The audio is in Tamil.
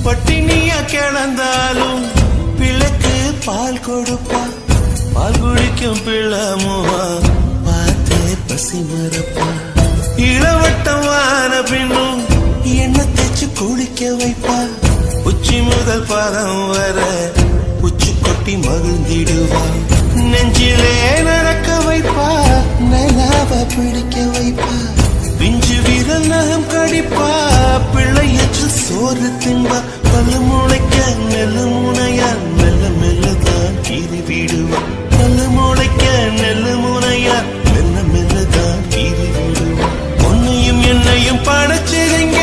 பட்டினியா கிடந்தாலும் பிள்ளைக்கு பால் கொடுப்பா. பால் குடிக்கும் பிள்ளமுவா பார்த்தே பசி மறப்பா. இளவட்டமான பின்னும் எண்ணெய் தேச்சு குளிக்க வைப்பா. உச்சி முதல் பாதம் வர உச்சி கொட்டி மகிழ்ந்திடுவா. நெஞ்சிலே நடக்க வைப்பா, நிலாவ பிடிக்க வைப்பா. பிஞ்சு வீரல் நகம் கடிப்பா, பிள்ளையற்று சோறு தின்பா. பல்லு முளைக்க நெல்லு முனையா மெல்ல மெல்லதான் கீறி விடுவா. பல்லு முளைக்க நெல்லு முனையா மெல்ல மெல்லதான் கீறி விடுவா. உன்னையும் என்னையும் படைச்சிருங்க